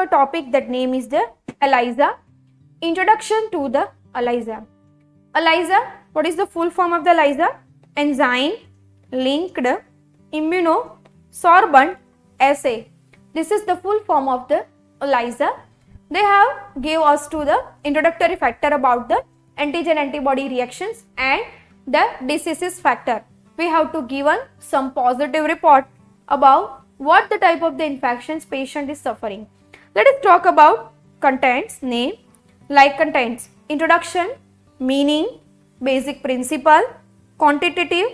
the topic that name is the ELISA. Introduction to the ELISA. ELISA, what is the full form of the ELISA? Enzyme linked immunosorbent assay. This is the full form of the ELISA. They have gave us to the introductory factor about the antigen antibody reactions and the diseases factor. We have to given some positive report about what the type of the infections patient is suffering. Let us talk about contents, name, like contents, introduction, meaning, basic principle, quantitative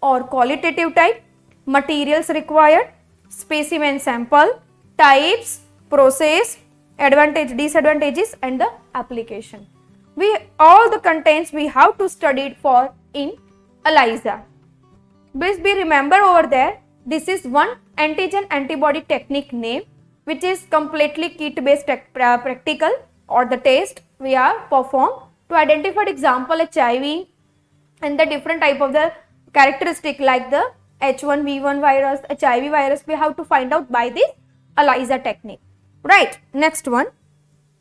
or qualitative type, materials required, specimen sample, types, process, advantage, disadvantages and the application. All the contents we have to study it for in ELISA. Please be remember over there, this is one antigen antibody technique name which is completely kit based practical or the test we are performed to identify example HIV and the different type of the characteristic like the H1V1 virus, HIV virus we have to find out by this ELISA technique. Right, next one,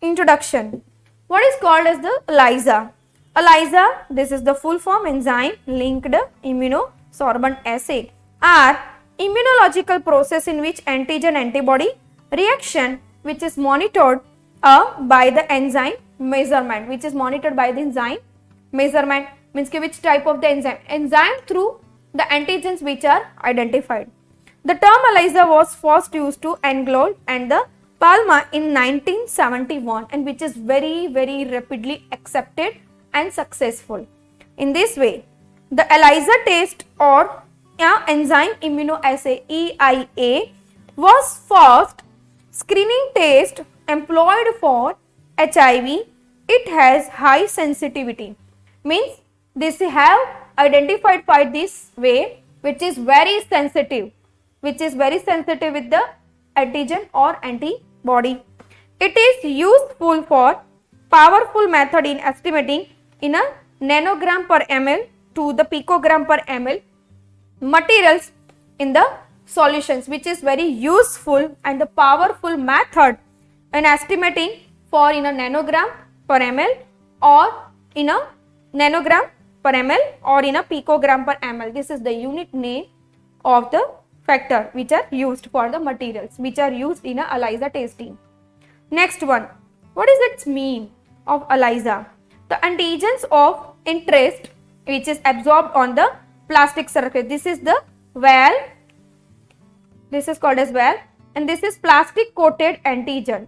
introduction. What is called as the ELISA? ELISA, this is the full form, enzyme linked immunosorbent assay, are immunological process in which antigen antibody reaction which is monitored by the enzyme measurement, which is monitored by the enzyme measurement, means which type of the enzyme through the antigens which are identified. The term ELISA was first used to Englold and the Palma in 1971 and which is very rapidly accepted and successful. In this way, the ELISA test or enzyme immunoassay EIA was first screening test employed for HIV. It has high sensitivity, means this have identified by this way which is very sensitive with the antigen or antibody. It is useful for powerful method in estimating in a nanogram per ml to the picogram per ml materials in the solutions, which is very useful and the powerful method in estimating for in a nanogram per ml or in a nanogram per ml or in a picogram per ml. This is the unit name of the factor which are used for the materials which are used in a ELISA testing. Next one, what is its mean of ELISA? The antigens of interest which is absorbed on the plastic surface. This is the well, this is called as well, and this is plastic coated antigens.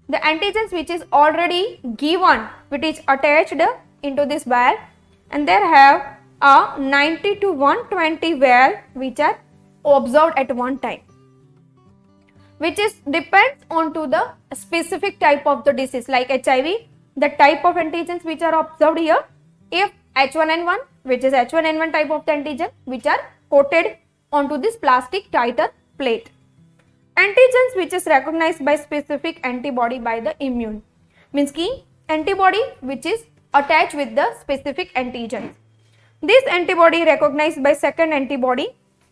The antigens which is already given, which is attached into this well, and there have a 90 to 120 well which are observed at one time, which is depends on to the specific type of the disease like HIV, the type of antigens which are observed here. If H1N1, which is H1N1 type of the antigen which are coated onto this plastic titer plate. Antigens which is recognized by specific antibody by the immune, means ki antibody which is attached with the specific antigens. This antibody recognized by second antibody,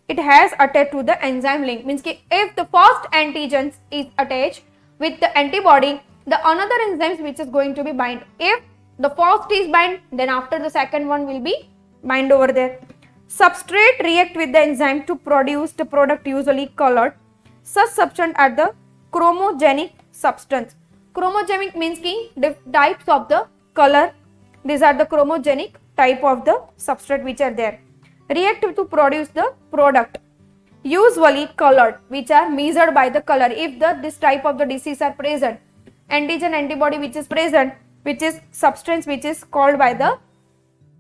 it has attached to the enzyme link, means ki if the first antigens is attached with the antibody, the another enzymes which is going to be bind. If the first is bind, then after the second one will be bind over there. Substrate react with the enzyme to produce the product usually colored. Such substance are the chromogenic substance. Chromogenic means ki types of the color. These are the chromogenic type of the substrate which are there. React to produce the product usually colored, which are measured by the color. If this type of the disease are present, antigen antibody which is present, which is substance which is called by the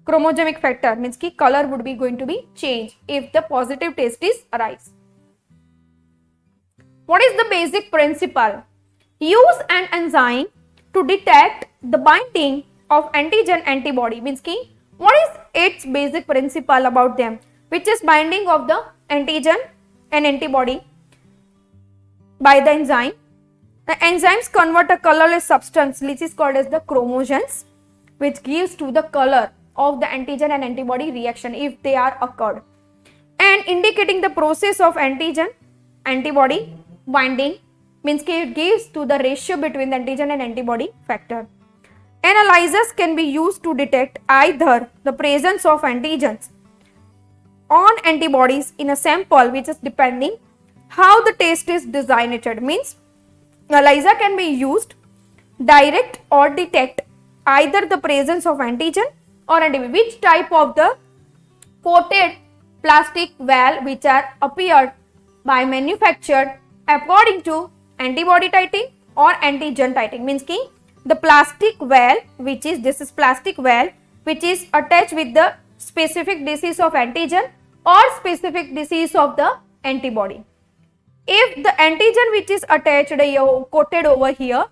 chromogenic factor, means ki color would be going to be changed if the positive test is arise. What is the basic principle? Use an enzyme to detect the binding of antigen antibody, means ki what is its basic principle about them, which is binding of the antigen and antibody by the enzyme. The enzymes convert a colorless substance which is called as the chromogens, which gives to the color of the antigen and antibody reaction if they are occurred, and indicating the process of antigen antibody binding means it gives to the ratio between the antigen and antibody factor. Analyzers can be used to detect either the presence of antigens on antibodies in a sample, which is depending how the test is designed. Means ELISA can be used direct or detect either the presence of antigen or antibody. Which type of the coated plastic valve which are appeared by manufactured according to antibody titering or antigen titering. Means ki the plastic valve, which is this is plastic valve which is attached with the specific disease of antigen or specific disease of the antibody. If the antigen which is attached coated over here,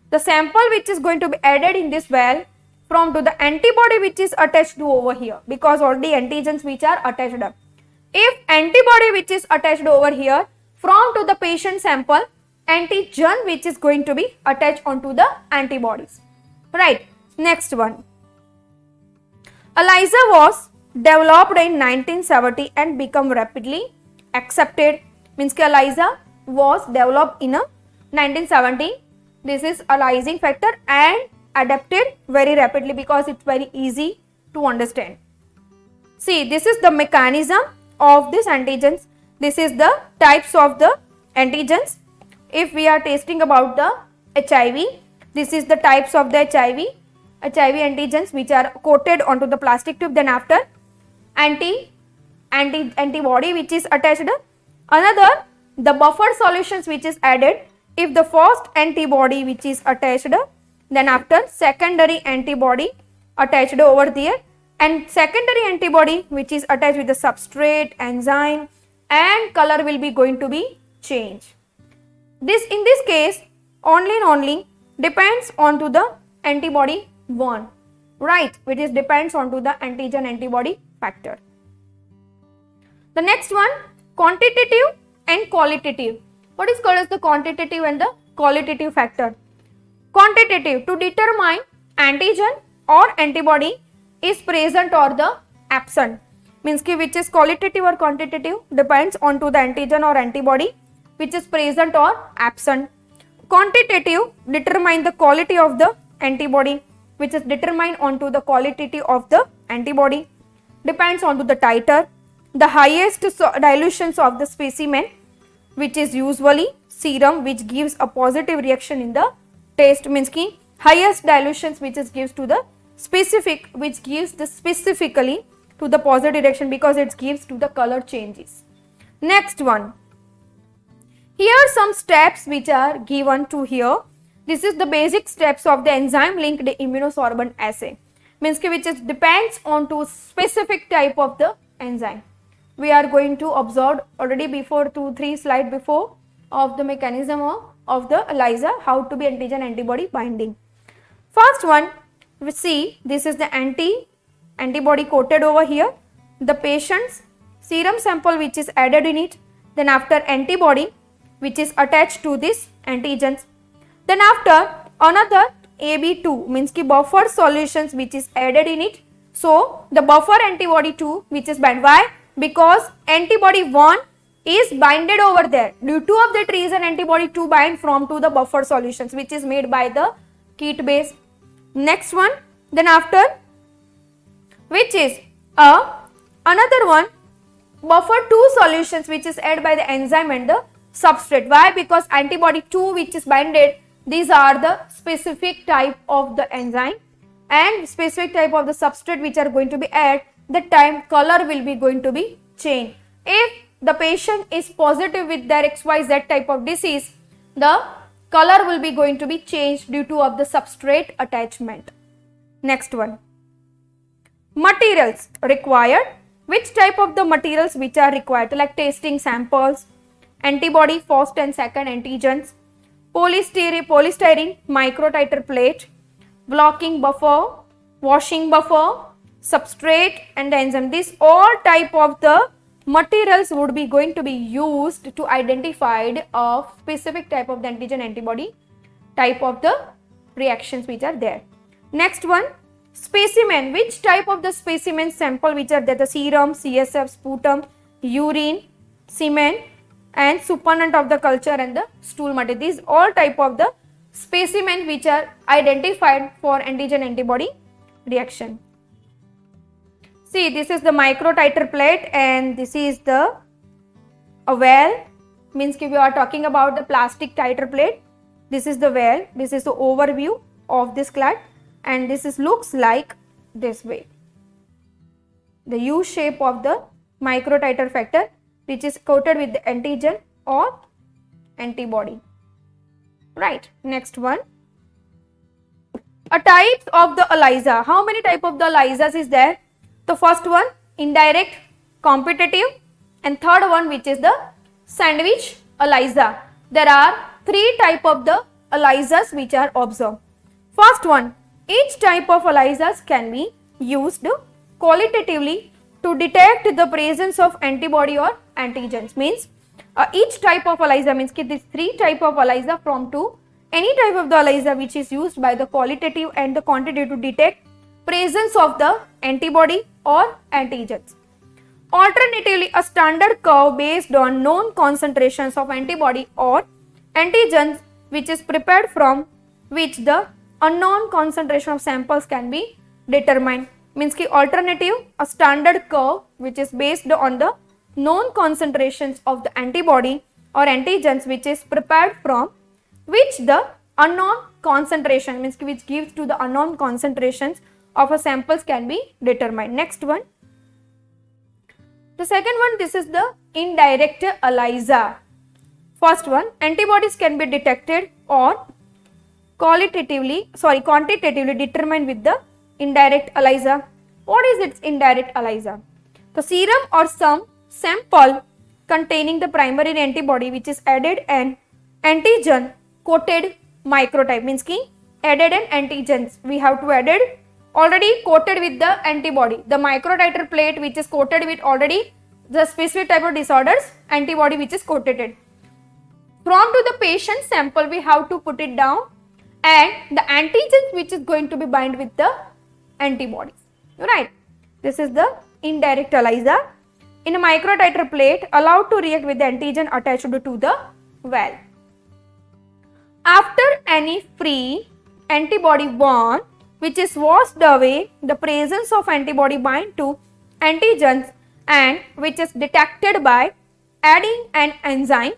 the sample which is going to be added in this valve from to the antibody which is attached to over here, because already antigens which are attached up. If antibody which is attached over here from to the patient sample, antigen which is going to be attached onto the antibodies. Right. Next one. ELISA was developed in 1970 and become rapidly accepted. Means कि ELISA was developed in 1970. This is ELISing factor and adapted very rapidly because it's very easy to understand. See, this is the mechanism of these antigens. This is the types of the antigens. If we are testing about the HIV, this is the types of the HIV antigens which are coated onto the plastic tube. Then after antibody which is attached. Another, the buffer solutions which is added. If the first antibody which is attached, then after secondary antibody attached over there, and secondary antibody which is attached with the substrate, enzyme, and color will be going to be changed. This in this case only and only depends on to the antibody 1, right, which is depends on to the antigen antibody factor. The next one, quantitative and qualitative. What is called as the quantitative and the qualitative factor? Quantitative, to determine antigen or antibody is present or the absent. Means ki which is qualitative or quantitative depends on to the antigen or antibody which is present or absent. Quantitative determine the quality of the antibody which is determined onto the qualitative of the antibody, depends on to the titer, the highest dilutions of the specimen which is usually serum which gives a positive reaction in the test. Means ki highest dilutions which is gives to the specific which gives the specifically to the positive reaction because it gives to the color changes. Next one. Here are some steps which are given to here. This is the basic steps of the enzyme linked immunosorbent assay. Means ki which is depends on to specific type of the enzyme. We are going to observe already before 2-3 slide before of the mechanism of the ELISA, how to be antigen antibody binding. First one, we see this is the antibody coated over here, the patient's serum sample which is added in it, then after antibody which is attached to this antigens, then after another AB2 means ki buffer solutions which is added in it. So the buffer antibody 2 which is bound. Why? Because antibody 1 is binded over there. Due to of that reason antibody 2 bind from to the buffer solutions which is made by the kit base. Next one, then after which is another one, buffer 2 solutions which is added by the enzyme and the substrate. Why? Because antibody 2 which is binded, these are the specific type of the enzyme and specific type of the substrate which are going to be added. That time color will be going to be changed. If the patient is positive with their XYZ type of disease, the color will be going to be changed due to of the substrate attachment. Next one. Materials required. Which type of the materials which are required? Like testing samples, antibody first and second antigens, polystyrene microtiter plate, blocking buffer, washing buffer, substrate and the enzyme. These all type of the materials would be going to be used to identify a specific type of the antigen antibody type of the reactions which are there. Next one, specimen. Which type of the specimen sample which are there? The serum, CSF, sputum, urine, semen and supernatant of the culture and the stool material. These all type of the specimen which are identified for antigen antibody reaction. See, this is the microtiter plate and this is the well, means we are talking about the plastic titer plate. This is the well, this is the overview of this clad, and this is looks like this way. The U shape of the microtiter factor which is coated with the antigen or antibody. Right, next one. A types of the ELISA. How many type of the ELISAs is there? The first one, indirect, competitive, and third one which is the sandwich ELISA. There are 3 type of the ELISAs which are observed. First one, each type of ELISAs can be used qualitatively to detect the presence of antibody or antigens. Means each type of ELISA means these 3 type of ELISA from to any type of the ELISA which is used by the qualitative and the quantitative to detect presence of the antibody or antigens. Alternatively, a standard curve based on known concentrations of antibody or antigens which is prepared from which the unknown concentration of samples can be determined. Means ki alternative, a standard curve which is based on the known concentrations of the antibody or antigens which is prepared from which the unknown concentration means which gives to the unknown concentrations of a samples can be determined. Next one. The second one, this is the indirect ELISA. First one, antibodies can be detected or quantitatively determined with the indirect ELISA. What is its indirect ELISA? The serum or some sample containing the primary antibody which is added an antigen coated microtype means ki added an antigens we have to added already coated with the antibody. The microtiter plate which is coated with already the specific type of disorders antibody which is coated. From to the patient sample we have to put it down and the antigens which is going to be bind with the antibodies. Right. This is the indirect ELISA. In a microtiter plate allowed to react with the antigen attached to the well. After any free antibody born which is washed away, the presence of antibody bind to antigens and which is detected by adding an enzyme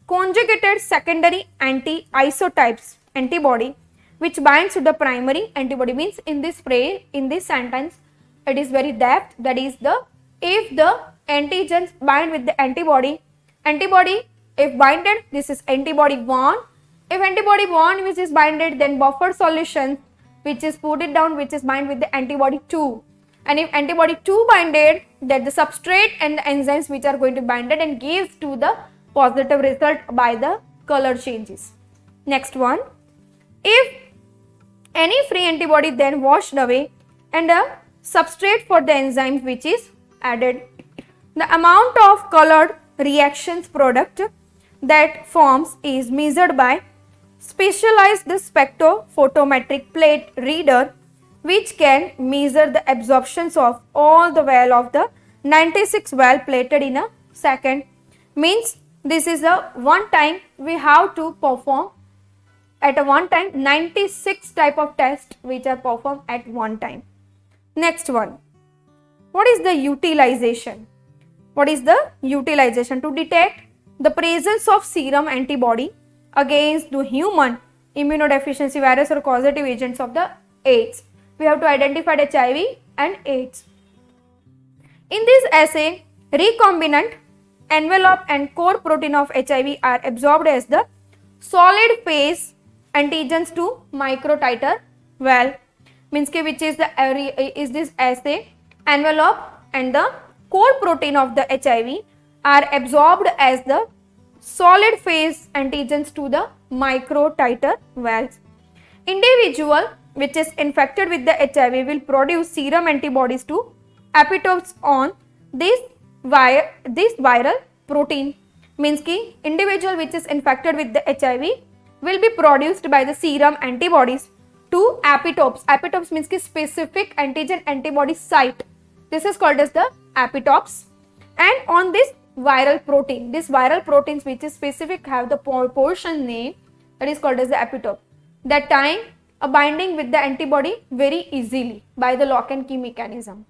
conjugated secondary anti-isotypes antibody which binds to the primary antibody. Means in this sentence it is very depth, that is the if the antigens bind with the antibody if binded, this is antibody 1. If antibody 1 which is binded, then buffer solution which is put it down which is bind with the antibody 2. And if antibody 2 binded, that the substrate and the enzymes which are going to binded and gives to the positive result by the color changes. Next one, if any free antibody then washed away and a substrate for the enzymes which is added, the amount of colored reactions product that forms is measured by specialized spectrophotometric plate reader which can measure the absorptions of all the well of the 96 well plated in a second. Means this is a one time we have to perform at a one time 96 type of tests which are performed at one time. Next one, what is the utilization? What is the utilization? To detect the presence of serum antibody against the human immunodeficiency virus or causative agents of the AIDS. We have to identify HIV and AIDS. In this assay, recombinant envelope and core protein of HIV are absorbed as the solid phase antigens to microtiter well. Means ke which is this assay envelope and the core protein of the HIV are absorbed as the solid phase antigens to the microtiter wells. Individual which is infected with the HIV will produce serum antibodies to epitopes on this viral protein. Means ki individual which is infected with the HIV will be produced by the serum antibodies to epitopes. Epitopes means ki specific antigen antibody site. This is called as the epitopes, and on this viral protein. This viral proteins which is specific have the portion name that is called as the epitope. That time a binding with the antibody very easily by the lock and key mechanism.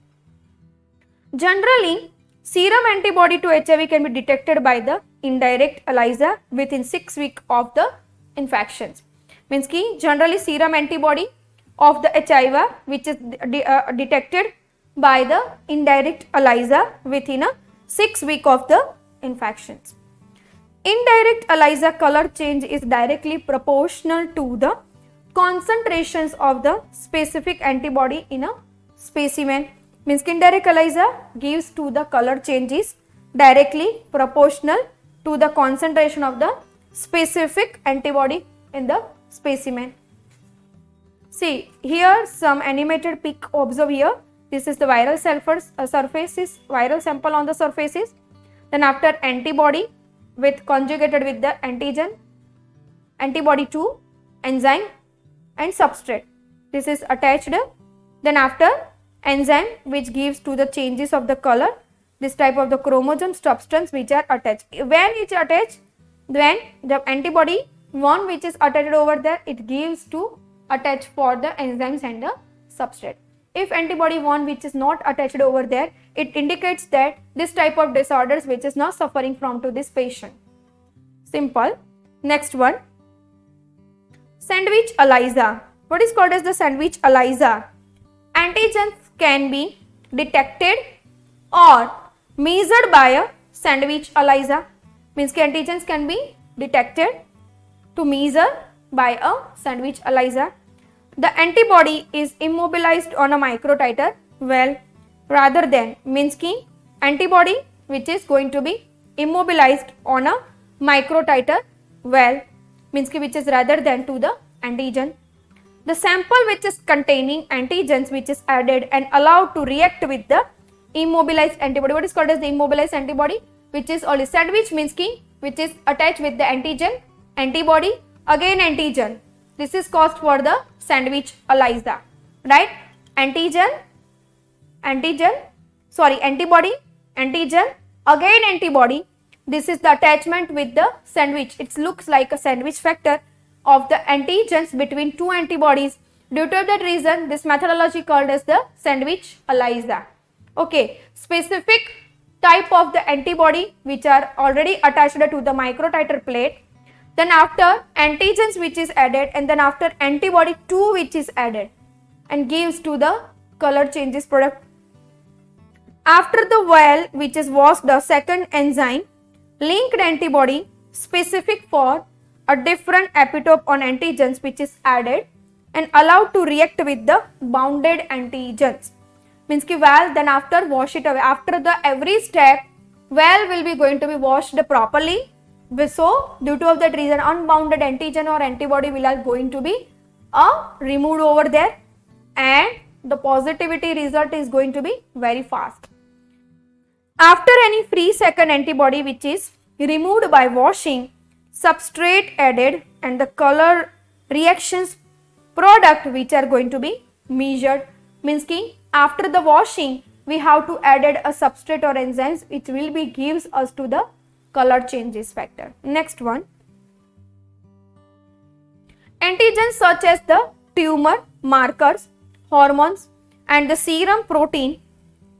Generally, serum antibody to HIV can be detected by the indirect ELISA within 6 weeks of the infections. Means ki generally serum antibody of the HIV which is detected by the indirect ELISA within a 6 weeks of the infections. Indirect ELISA color change is directly proportional to the concentrations of the specific antibody in a specimen. Means indirect ELISA gives to the color changes directly proportional to the concentration of the specific antibody in the specimen. See here some animated pic observe here. This is the viral surfaces, viral sample on the surfaces. Then after antibody with conjugated with the antigen, antibody to enzyme and substrate. This is attached. Then after enzyme which gives to the changes of the color, this type of the chromosome substance which are attached. When it is attached, then the antibody one which is attached over there, it gives to attach for the enzymes and the substrate. If antibody one which is not attached over there, it indicates that this type of disorders which is not suffering from to this patient. Simple. Next one, sandwich ELISA. What is called as the sandwich ELISA? Antigens can be detected or measured by a sandwich ELISA. Means antigens can be detected to measure by a sandwich ELISA. The antibody is immobilized on a microtiter well rather than, means ki antibody which is going to be immobilized on a microtiter well, means ki which is rather than to the antigen. The sample which is containing antigens which is added and allowed to react with the immobilized antibody. What is called as the immobilized antibody? Which is only sandwich, means ki which is attached with the antigen, antibody, again antigen. This is caused for the sandwich ELISA, right? Antibody, antigen, again antibody. This is the attachment with the sandwich. It looks like a sandwich factor of the antigens between two antibodies. Due to that reason, this methodology called as the sandwich ELISA. Okay, specific type of the antibody which are already attached to the microtiter plate. Then after antigens which is added, and then after antibody 2 which is added and gives to the color changes product. After the vial which is washed, the second enzyme linked antibody specific for a different epitope on antigens which is added and allowed to react with the bounded antigens. Means ki vial, then after wash it away. After the every step, vial will be going to be washed properly. So due to of that reason, unbounded antigen or antibody will are going to be removed over there, and the positivity result is going to be very fast. After any free second antibody which is removed by washing, substrate added and the color reactions product which are going to be measured. Means ki after the washing we have to added a substrate or enzymes which will be gives us to the color changes factor. Next one, antigens such as the tumor markers, hormones and the serum protein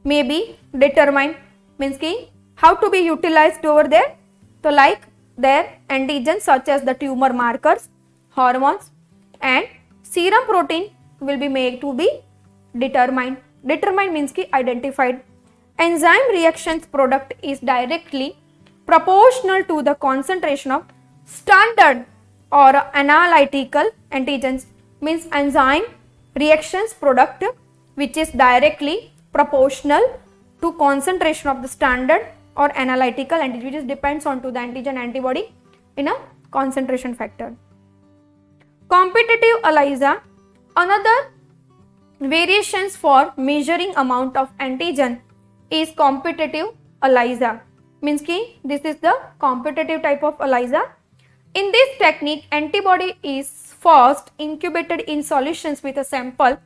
may be determined. Means ki how to be utilized over there. So like their antigens such as the tumor markers, hormones and serum protein will be made to be determined. Determined means ki identified. Enzyme reactions product is directly proportional to the concentration of standard or analytical antigens. Means enzyme reactions product which is directly proportional to concentration of the standard or analytical antigen, which is depends on to the antigen antibody in a concentration factor. Competitive ELISA, another variations for measuring amount of antigen is competitive ELISA. Means ki this is the competitive type of ELISA. In this technique, antibody is first incubated in solutions with a sample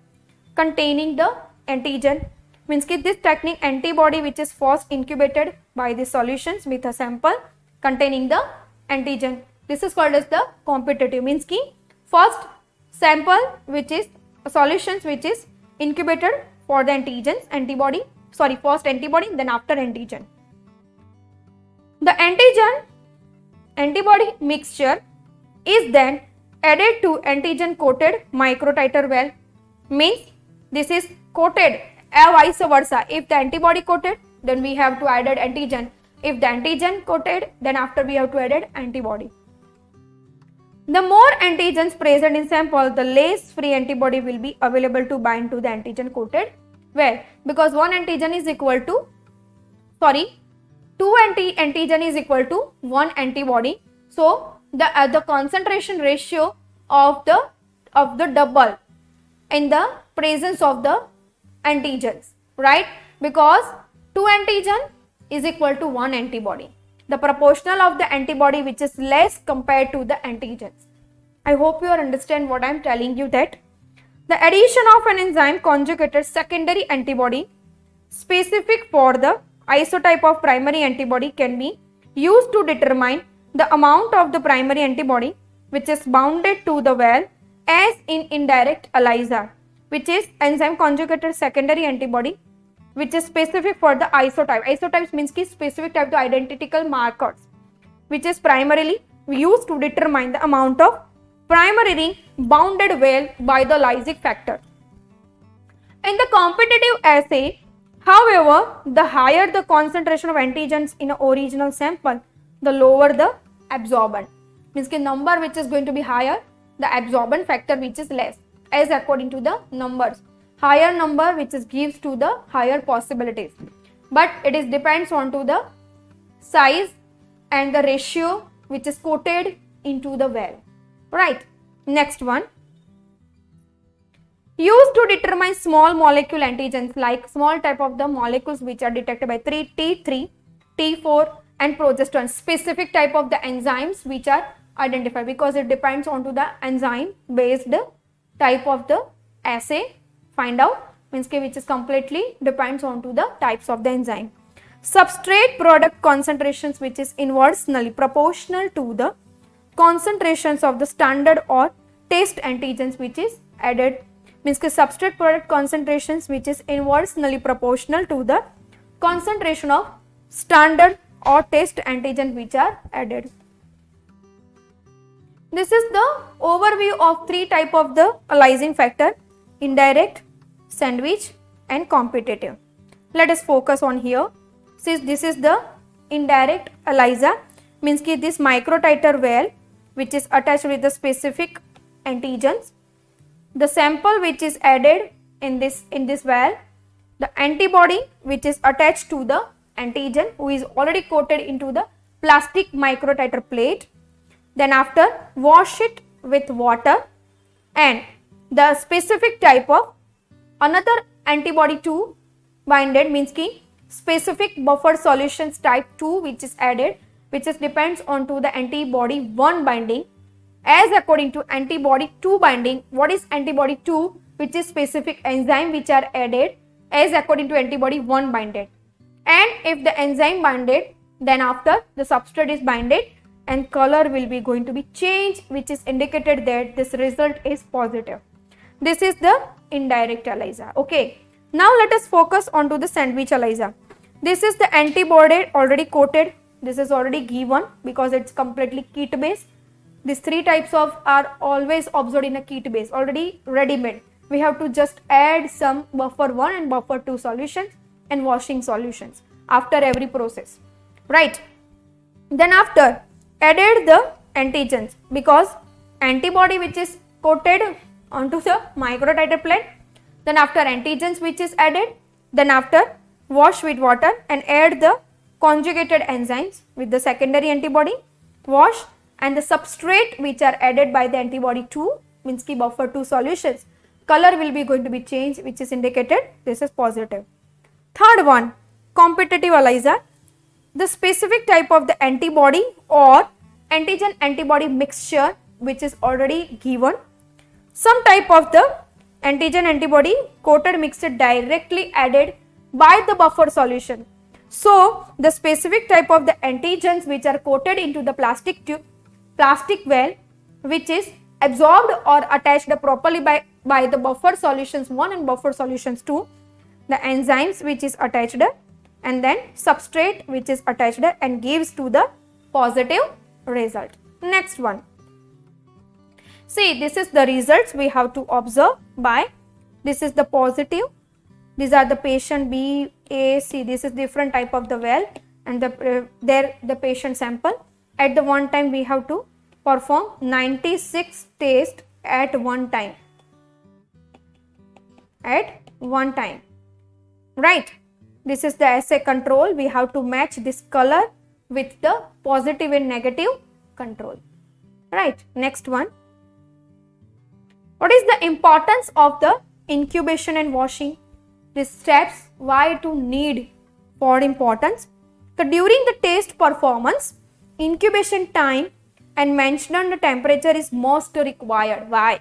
containing the antigen. means ki this technique antibody which is first incubated by the solutions with a sample containing the antigen. This is called as the competitive, means ki first sample which is solutions which is incubated for the antigens, first antibody, then after antigen. The antigen antibody mixture is then added to antigen coated microtiter well, means this is coated vice versa. If the antibody coated, then we have to add antigen. If the antigen coated, then after we have to add antibody. The more antigens present in sample, the less free antibody will be available to bind to the antigen coated well, because one antigen is equal to, two antigen is equal to one antibody. So the concentration ratio of the double in the presence of the antigens, right? Because 2 antigen is equal to 1 antibody. The proportional of the antibody which is less compared to the antigens. I hope you understand what I am telling you, that the addition of an enzyme conjugated secondary antibody specific for the isotype of primary antibody can be used to determine the amount of the primary antibody which is bounded to the well, as in indirect ELISA, which is enzyme conjugated secondary antibody which is specific for the isotype. Isotypes means ki specific type to identical markers, which is primarily used to determine the amount of primary ring bounded well by the lysic factor. In the competitive assay, however, the higher the concentration of antigens in an original sample, the lower the absorbance. Means ki number which is going to be higher, the absorbance factor which is less, as according to the numbers. Higher number which is gives to the higher possibilities, but it is depends on to the size and the ratio which is coated into the well, right? Next one, used to determine small molecule antigens, like small type of the molecules which are detected by T3, T4 and progesterone, specific type of the enzymes which are identified, because it depends on to the enzyme based type of the assay find out, means ki which is completely depends on to the types of the enzyme. Substrate product concentrations which is inversely proportional to the concentrations of the standard or test antigens which is added, means ki substrate product concentrations which is inversely proportional to the concentration of standard or test antigen which are added. This is the overview of 3 type of the lysing factor: indirect, sandwich and competitive. Let us focus on here. Since this is the indirect ELISA, means ki this microtiter well which is attached with the specific antigens, the sample which is added in this well, the antibody which is attached to the antigen who is already coated into the plastic microtiter plate, then after wash it with water, and the specific type of another antibody 2 binded, means ki specific buffer solutions type 2 which is added, which is depends on to the antibody 1 binding, as according to antibody 2 binding. What is antibody 2? Which is specific enzyme which are added as according to antibody 1 binded, and if the enzyme binded, then after the substrate is binded and color will be going to be changed, which is indicated that this result is positive. This is the indirect ELISA. Okay, now let us focus on to the sandwich ELISA. This is the antibody already coated. This is already given because it's completely kit based. These 3 types of are always observed in a kit base, already ready made. We have to just add some buffer 1 and buffer 2 solutions and washing solutions after every process, right? Then after added the antigens, because antibody which is coated onto the microtiter plate, then after antigens which is added, then after wash with water and add the conjugated enzymes with the secondary antibody, wash, and the substrate which are added by the antibody 2, means ki buffer 2 solutions, color will be going to be changed, which is indicated this is positive. Third one, competitive ELISA. The specific type of the antibody or antigen antibody mixture which is already given. Some type of the antigen antibody coated mixture directly added by the buffer solution. So the specific type of the antigens which are coated into the plastic tube, plastic well, which is absorbed or attached properly by the buffer solutions 1 and buffer solutions 2, the enzymes which is attached, and then substrate which is attached and gives to the positive result. Next one. See, this is the results we have to observe by, this is the positive, these are the patient B, A, C, this is different type of the well and the patient sample. At the one time we have to perform 96 tests at one time. At one time. Right. This is the assay control. We have to match this color with the positive and negative control. Right. Next one. What is the importance of the incubation and washing? These steps, why to need for importance? So during the test performance, incubation time and mentioned temperature is most required. Why?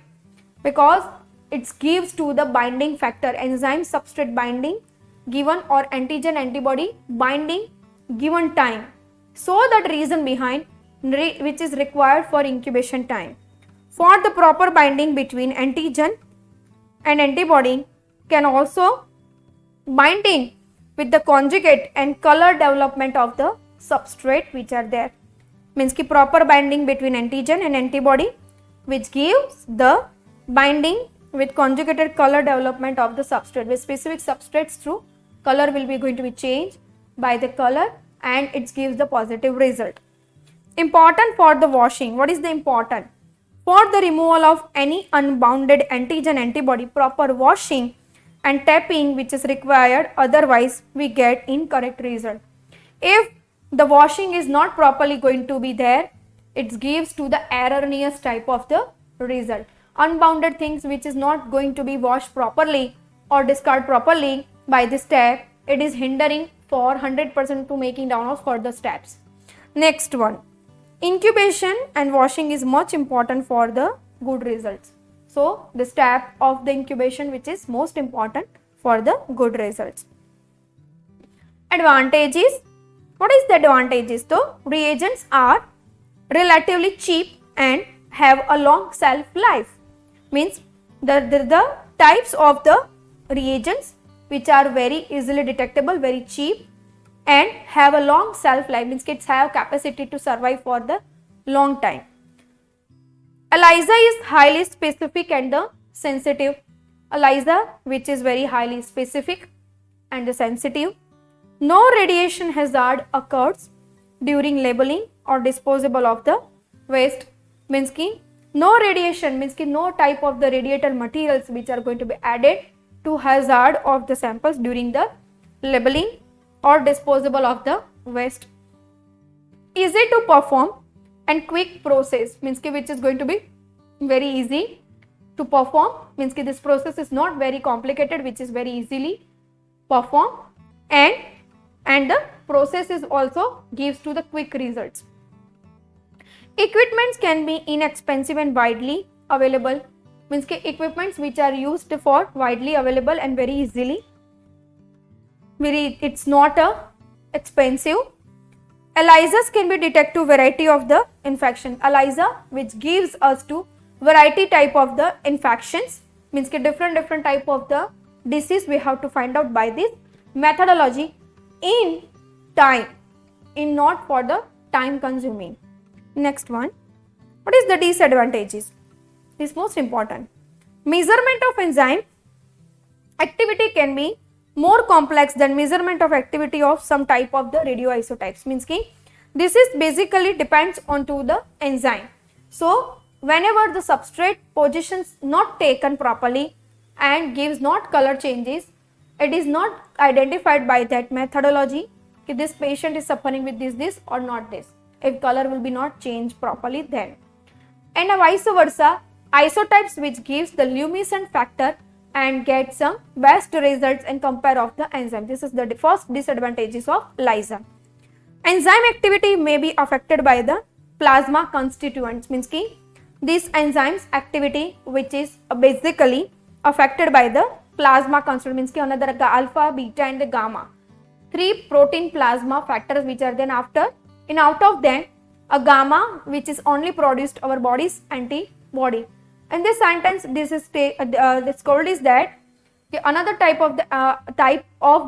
Because it gives to the binding factor, enzyme substrate binding given or antigen antibody binding given time. So that reason behind which is required for incubation time. For the proper binding between antigen and antibody can also binding with the conjugate and color development of the substrate which are there. Means ki proper binding between antigen and antibody which gives the binding with conjugated color development of the substrate. With specific substrates through color will be going to be changed by the color and it gives the positive result. Important for the washing. What is the important? For the removal of any unbounded antigen antibody, proper washing and tapping which is required, otherwise we get incorrect result. If the washing is not properly going to be there, it gives to the erroneous type of the result. Unbounded things which is not going to be washed properly or discard properly by this step, it is hindering for 100% to making down of further steps. Next one. Incubation and washing is much important for the good results. So the step of the incubation which is most important for the good results. Advantages. What is the advantages though? Reagents are relatively cheap and have a long shelf life. Means the types of the reagents which are very easily detectable, very cheap and have a long shelf life, means kits have capacity to survive for the long time. ELISA is highly specific and the sensitive. ELISA which is very highly specific and the sensitive. No radiation hazard occurs during labeling or disposal of the waste. Means ki no radiation, means ki no type of the radiator materials which are going to be added to hazard of the samples during the labeling or disposal of the waste. Easy to perform and quick process, means ki which is going to be very easy to perform, means ki this process is not very complicated, which is very easily performed and the process is also gives to the quick results. Equipments can be inexpensive and widely available, means ki equipments which are used for widely available and very easily, it's not expensive. ELISAs can be detected variety of the infection. ELISA which gives us to variety type of the infections, means ki different type of the disease we have to find out by this methodology in time, in not for the time consuming. Next one. What is the disadvantages? This is most important. Measurement of enzyme activity can be more complex than measurement of activity of some type of the radioisotopes, means ki this is basically depends on to the enzyme. So whenever the substrate positions not taken properly and gives not color changes, it is not identified by that methodology कि this patient is suffering with this or not this, if color will be not changed properly then. And vice versa, isotopes which gives the luminescent factor and get some best results and compare of the enzyme. This is the first disadvantages of ELISA. Enzyme activity may be affected by the plasma constituents, means ki this enzyme's activity which is basically affected by the plasma construct, means ki another alpha, beta and the gamma. 3 protein plasma factors which are then after, and out of them a gamma which is only produced our body's antibody. In this sentence, this is this called is that another type of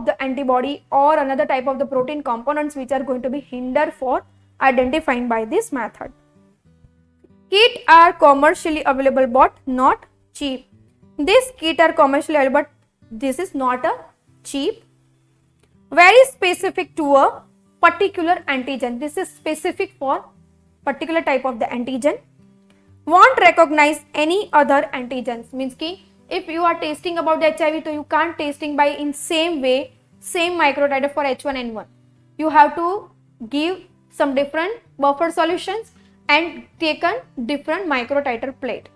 the antibody or another type of the protein components which are going to be hindered for identifying by this method. Kit are commercially available but not cheap. This kit are commercially available but this is not a cheap. Very specific to a particular antigen. This is specific for particular type of the antigen. Won't recognize any other antigens. Means ki if you are testing about the HIV, so you can't testing by in same way, same microtiter for H1N1. You have to give some different buffer solutions and taken different microtiter plate.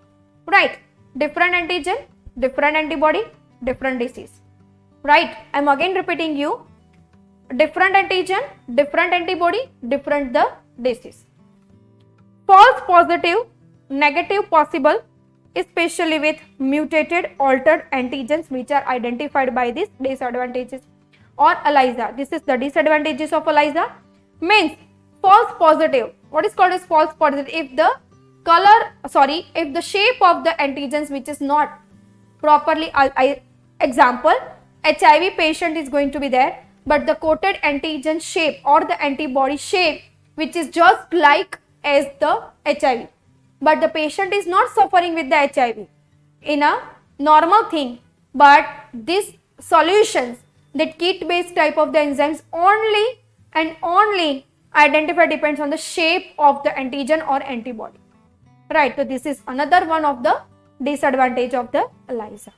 Right? Different antigen, different antibody, different disease. Right? I am again repeating you. Different antigen, different antibody, different the disease. False positive, negative possible, especially with mutated, altered antigens which are identified by these disadvantages or ELISA. This is the disadvantages of ELISA. Means false positive. What is called as false positive? If the if the shape of the antigens which is not properly, example, HIV patient is going to be there, but the coated antigen shape or the antibody shape which is just like as the HIV, but the patient is not suffering with the HIV in a normal thing, but these solutions, that kit based type of the enzymes only and only identify depends on the shape of the antigen or antibody. Right, so this is another one of the disadvantage of the ELISA.